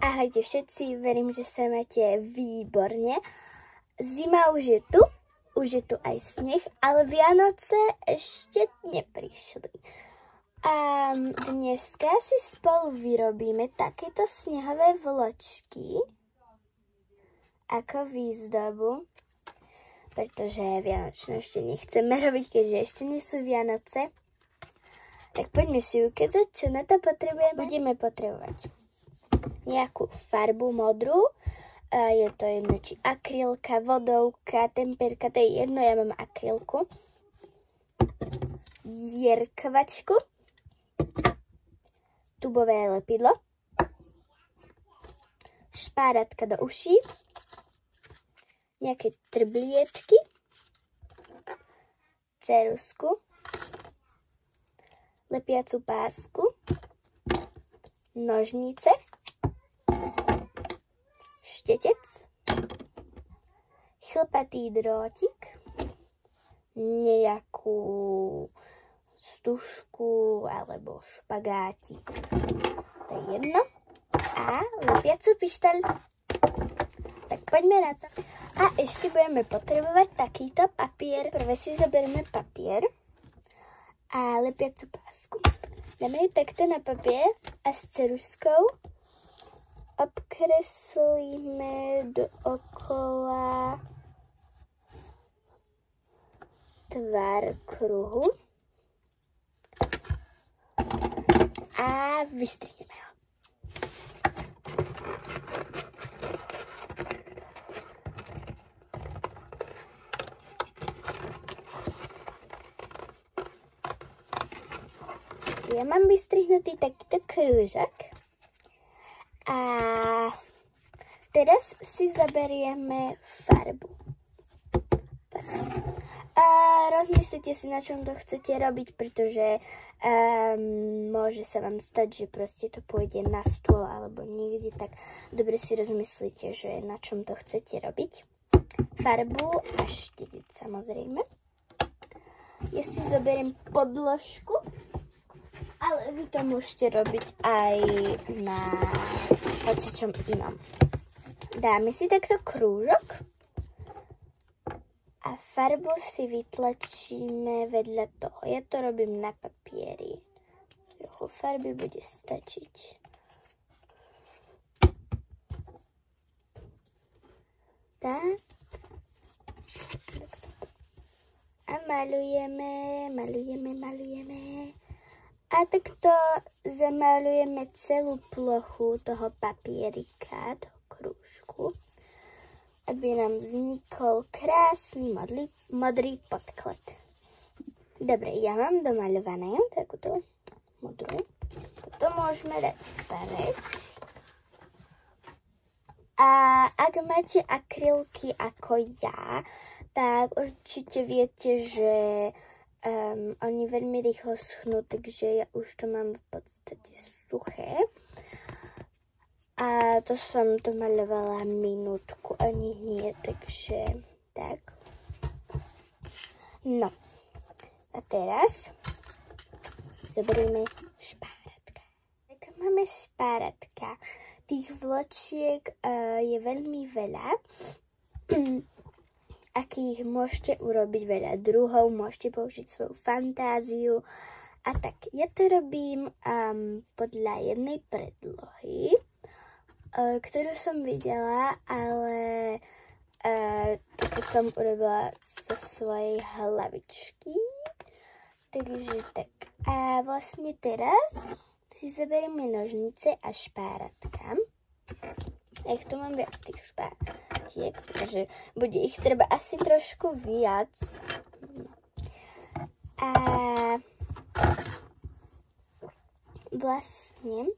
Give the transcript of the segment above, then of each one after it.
Ahojte všetci, verím, že sa máte výborne. Zima už je tu aj sneh, ale Vianoce ešte neprišli. A dneska si spolu vyrobíme takéto snehové vločky ako výzdobu, pretože Vianočné ešte nechceme robiť, keďže ešte nie sú Vianoce. Tak poďme si ukázať, čo na to potrebujeme. Budeme potrebovať nejakú farbu modrú, je to jedno, či akrylka, vodovka, temperka, to je jedno, ja mám akrylku, dierkvačku, tubové lepidlo, špáratka do uší, nejaké trblietky, ceruzku, lepiacu pásku, nožnice, štetec, chlpatý drótik, nejakú stužku alebo špagátik, to je jedno, a lepiacu pištaľ. Tak poďme na to. A ešte budeme potrebovať takýto papier. Prvé si zoberieme papier a lepiacu pásku. Dáme ju takto na papier a s ceruzkou obkreslíme dookola tvár kruhu a vystrihneme ho. Ja mám vystrihnutý takýto krúžok. A teraz si zoberieme farbu. A rozmyslite si, na čom to chcete robiť, pretože môže sa vám stať, že proste to pôjde na stôl alebo niekde, tak dobre si rozmyslite, že na čom to chcete robiť. Farbu a štedec, samozrejme. Ja si zoberiem podložku, ale vy to môžete robiť aj na hocičom inom. Dáme si takto krúžok a farbu si vytlačíme vedľa toho. Ja to robím na papieri. Trochu farby bude stačiť. Tak. A malujeme. A takto zamalujeme celú plochu toho papierika, toho krúžku, aby nám vznikol krásny modrý podklad. Dobre, ja mám domaľované takúto modrú. Toto môžeme dať preč. A ak máte akrylky ako ja, tak určite viete, že oni veľmi rýchlo schnú, takže ja už to mám v podstate suché. A to som to maľovala minútku, ani nie, takže tak. No, a teraz zoberieme špáratka. Tak máme špáratka. Tých vločiek je veľmi veľa. Akých môžete urobiť veľa druhov, môžete použiť svoju fantáziu. A tak, ja to robím podľa jednej predlohy, ktorú som videla, ale toto som urobila zo svojej hlavičky. Takže tak. A vlastne teraz si zoberieme nožnice a špáratka. Ich tu mám viac tých špáratiek, pretože bude ich treba asi trošku viac. A vlastne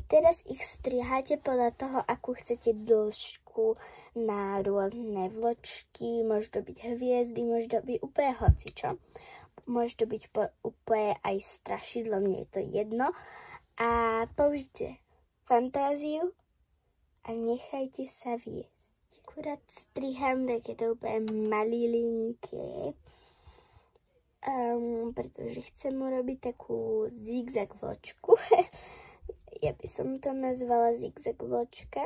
teraz ich striháte podľa toho, akú chcete dĺžku na rôzne vločky. Môže to byť hviezdy, môže to byť úplne hocičo. Môže to byť úplne aj strašidlo, mne je to jedno. A použite fantáziu a nechajte sa viesť. Akurát striham takéto úplne malilinké, pretože chcem urobiť takú zigzag vločku. Ja by som to nazvala zigzag vločka.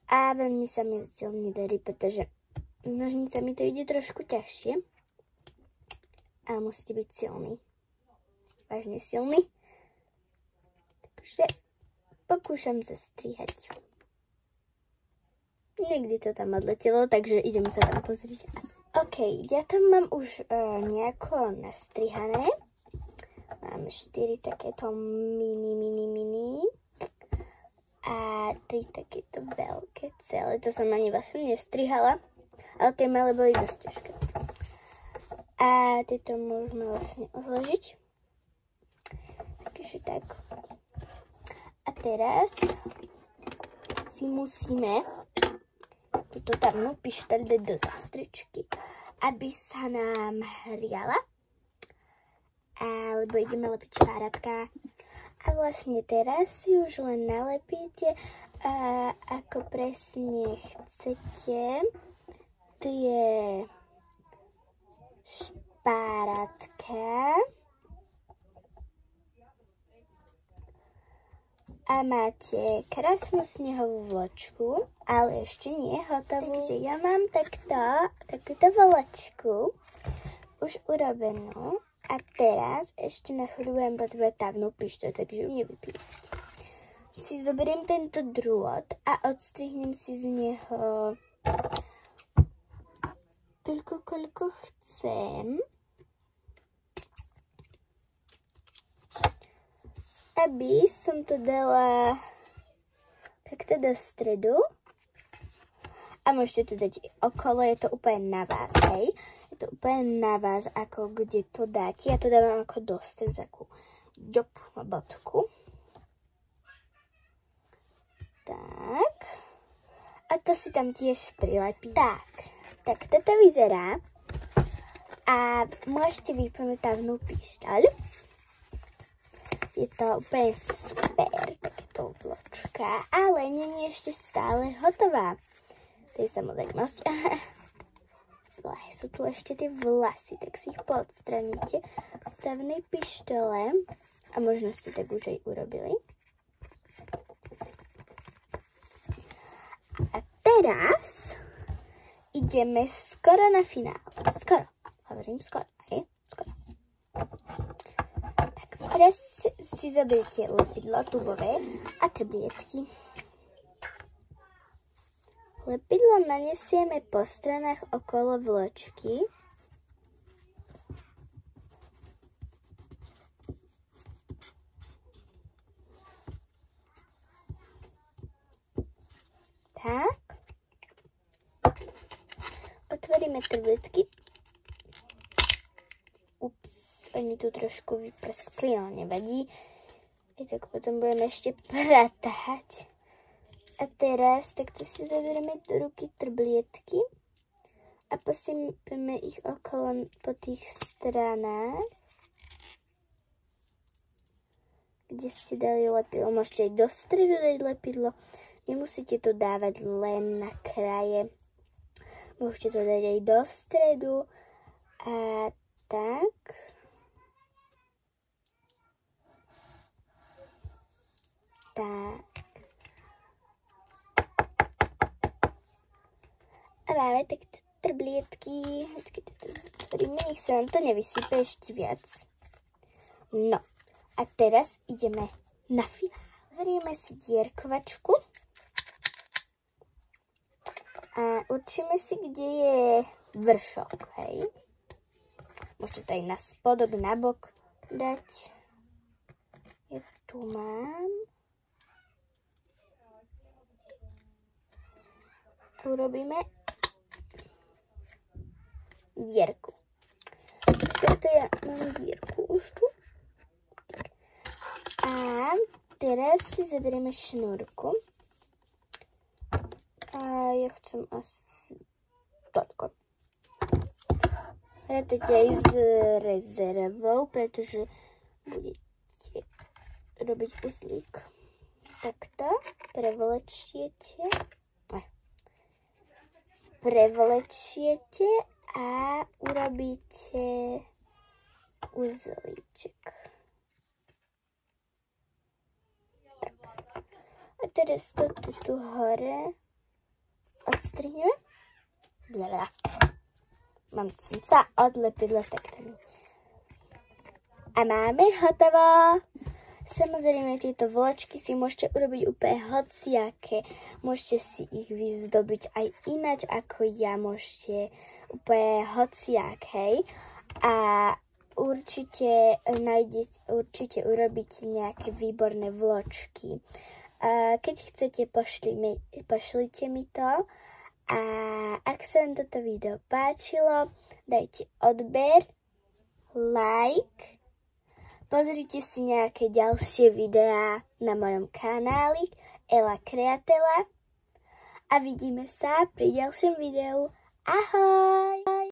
A veľmi sa mi zatiaľ nedarí, pretože s nožnicami to ide trošku ťažšie. A musíte byť silný. Vážne silný. Takže pokúšam sa strihať. Niekdy to tam odletelo, takže idem sa tam pozrieť. OK, ja tam mám už nejako nastrihané. Mám 4 takéto mini. A 3 takéto veľké celé. To som ani vlastne nestrihala, ale tie malé boli dosť ťažké. A tieto môžeme vlastne odložiť. Takže tak. A teraz si musíme túto tamnú pištaľ dať do zástričky, aby sa nám hriala. Alebo ideme lepiť špáratka. A vlastne teraz si už len nalepíte, ako presne chcete tie špáratka. A máte krásnu snehovú vločku, ale ešte nie hotovú. Takže ja mám takúto vločku už urobenú. A teraz ešte na chvíľu budem potrebovať távnu pištoľ, takže ju nevypínať. Si zoberiem tento drôt a odstrihnem si z neho toľko, koľko chcem. Aby som to dala takto do stredu. A môžete to dať okolo, je to úplne na vás, hej. Je to úplne na vás, ako kde to dáte. Ja to dávam ako do stredu, takú bodku. Tak. A to si tam tiež prilepí. Tak toto vyzerá. A môžete vypnúť távnu pištaľ. Je to úplne super, takéto vločka. Ale nie je ešte stále hotová. To je samozrejmosť. Sú tu ešte tie vlasy, tak si ich poodstraníte z távnej pištole. A možno ste tak už aj urobili. A teraz ideme skoro na finále. Skoro. Hovorím skoro. Hej? Skoro. Tak teraz si zoberiete lepidlo tubové a trblietky. Lepidlo nanesieme po stranách okolo vločky. Tak. Otvoríme trblietky. Ups, oni tu trošku vyprskli, ale nevadí. I tak potom budeme ešte pratať. A teraz takto si zoberieme do ruky trblietky a posypeme ich okolo po tých stranách, kde ste dali lepidlo. Môžete aj do stredu dať lepidlo, nemusíte to dávať len na kraje. Môžete to dať aj do stredu a tak. Tak. A máme takto trblietky. Počkejte, to zatvoríme, nech sa vám to nevysype ešte viac. No, a teraz ideme na finále. Zoberieme si dierkovačku. A určíme si, kde je vršok, hej. Môžete to aj na spodok, na bok dať. Ja tu mám. Urobíme dierku. Toto ja mám dierku už tu. A teraz si zoberieme šnúrku. A ja chcem asi toľko. Rátajte aj s rezervou, pretože budete robiť uzlík. Takto prevlečiete. Prevlečiete a urobíte uzlíček. Tak. A teraz to tu hore odstrihneme. Blablabla. Mám sa odlepidlo takto. A máme hotovo. Samozrejme, tieto vločky si môžete urobiť úplne hociaké. Môžete si ich vyzdobiť aj ináč ako ja. Môžete úplne hociaké. A určite urobíte nejaké výborné vločky. Keď chcete, pošlite mi to. A ak sa vám toto video páčilo, dajte odber, like. Pozrite si nejaké ďalšie videá na mojom kanáli Ela Kreatela a vidíme sa pri ďalšom videu. Ahoj!